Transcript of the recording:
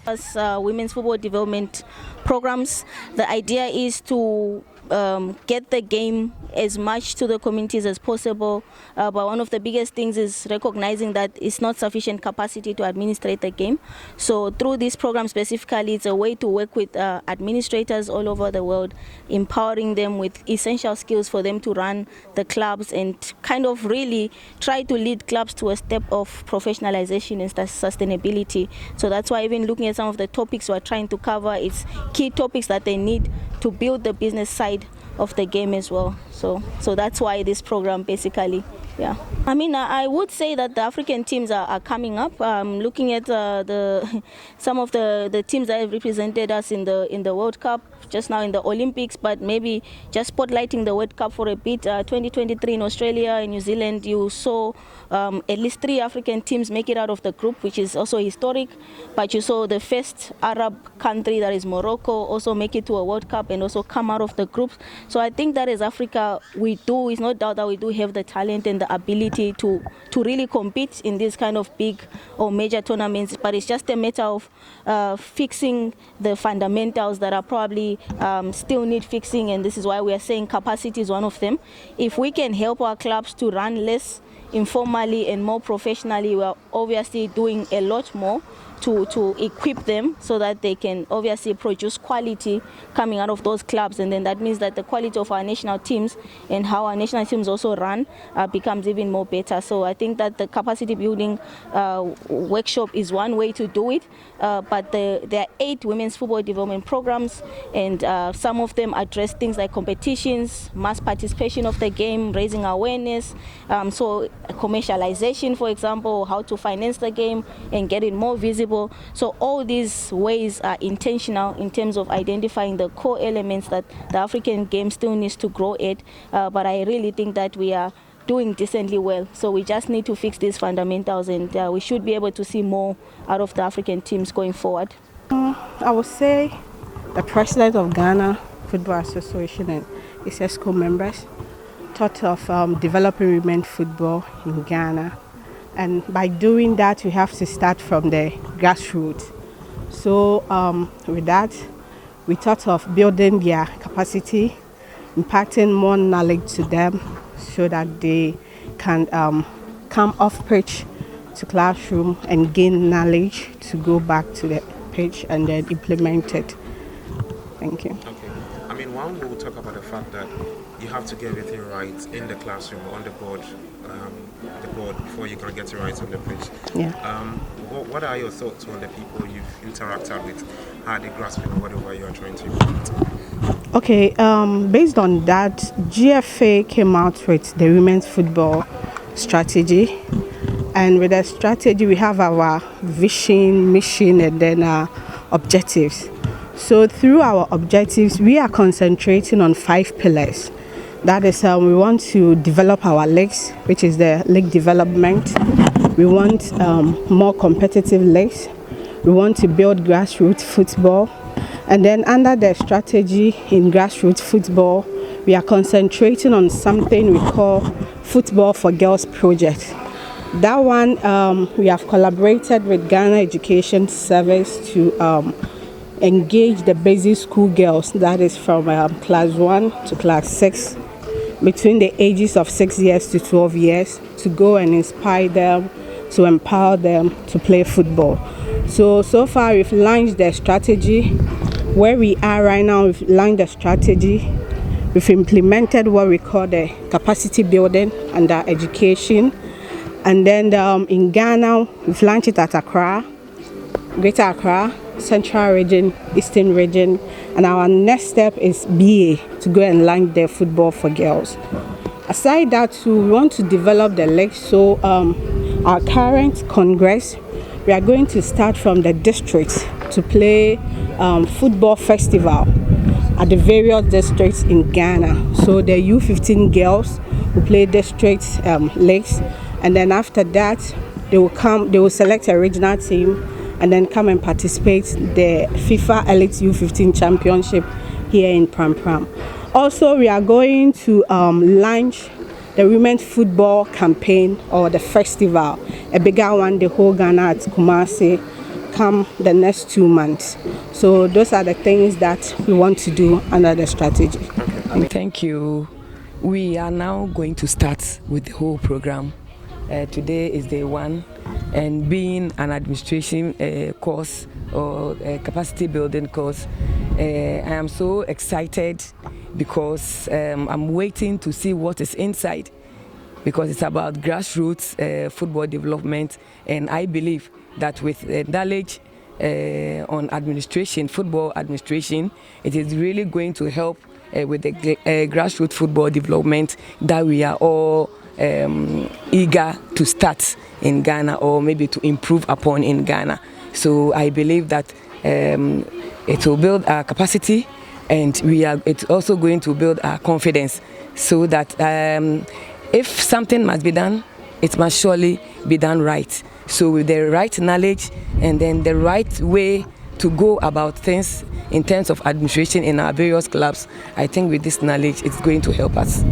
Women's football development programs. The idea is to get the game as much to the communities as possible. But one of the biggest things is recognizing that it's not sufficient capacity to administrate the game. So through this program specifically, it's a way to work with administrators all over the world, empowering them with essential skills for them to run the clubs and kind of really try to lead clubs to a step of professionalization and sustainability. So that's why even looking at some of the topics we're trying to cover, it's key topics that they need to build the business side of the game as well. So that's why this program basically, yeah. I mean, I would say that the African teams are coming up. Looking at some of the teams that have represented us in the World Cup, just now in the Olympics, but maybe just spotlighting the World Cup for a bit. 2023 in Australia and New Zealand, you saw at least 3 African teams make it out of the group, which is also historic. But you saw the first Arab country, that is Morocco, also make it to a World Cup and also come out of the group. So I think that as Africa, it's no doubt that we do have the talent and the ability to really compete in these kind of big or major tournaments, but it's just a matter of fixing the fundamentals that are probably still need fixing, and this is why we are saying capacity is one of them. If we can help our clubs to run less informally and more professionally, we are obviously doing a lot more to equip them so that they can obviously produce quality coming out of those clubs, and then that means that the quality of our national teams and how our national teams also run becomes even more better. So I think that the capacity building workshop is one way to do it, but there are 8 women's football development programs, and some of them address things like competitions, mass participation of the game, raising awareness, so commercialization, for example, how to finance the game and get it more visible. So all these ways are intentional in terms of identifying the core elements that the African game still needs to grow at, but I really think that we are doing decently well. So we just need to fix these fundamentals, and we should be able to see more out of the African teams going forward. I would say the president of Ghana Football Association and its ESCO members thought of developing women football in Ghana. And by doing that, we have to start from the grassroots. So with that, we thought of building their capacity, imparting more knowledge to them so that they can come off pitch to classroom and gain knowledge to go back to the pitch and then implement it. Thank you. Okay. I mean, one will talk about the fact that you have to get everything right in the classroom, on the board before you can get it right on the pitch. Yeah. What are your thoughts on the people you've interacted with? How they grasp whatever you are trying to implement? Okay. Based on that, GFA came out with the women's football strategy, and with the strategy we have our vision, mission, and then our objectives. So through our objectives, we are concentrating on 5 pillars. That is, we want to develop our leagues, which is the league development. We want more competitive leagues. We want to build grassroots football. And then under the strategy in grassroots football, we are concentrating on something we call Football for Girls project. That one, we have collaborated with Ghana Education Service to engage the basic school girls, that is from class 1 to class 6, between the ages of 6 years to 12 years, to go and inspire them, to empower them to play football. So far we've launched the strategy. Where we are right now, we've launched the strategy. We've implemented what we call the capacity building and the education. And then in Ghana, we've launched it at Accra, Greater Accra, Central Region, Eastern Region, and our next step is BA, to go and launch the Football for Girls. Aside that, too, we want to develop the league. So our current congress, we are going to start from the districts to play football festival at the various districts in Ghana. So the U15 girls will play district leagues, and then after that, they will select a regional team and then come and participate the FIFA Elite U15 Championship here in Pram Pram. Also, we are going to launch the Women's Football Campaign, or the festival, a bigger one, the whole Ghana at Kumasi, come the next 2 months. So those are the things that we want to do under the strategy. Thank you. We are now going to start with the whole program. Today is day 1, and being an administration course or a capacity building course, I am so excited because I'm waiting to see what is inside, because it's about grassroots football development, and I believe that with knowledge on administration, football administration, it is really going to help with the grassroots football development that we are all eager to start in Ghana, or maybe to improve upon in Ghana. So I believe that it will build our capacity, and it's also going to build our confidence, so that if something must be done, it must surely be done right. So with the right knowledge and then the right way to go about things in terms of administration in our various clubs, I think with this knowledge, it's going to help us.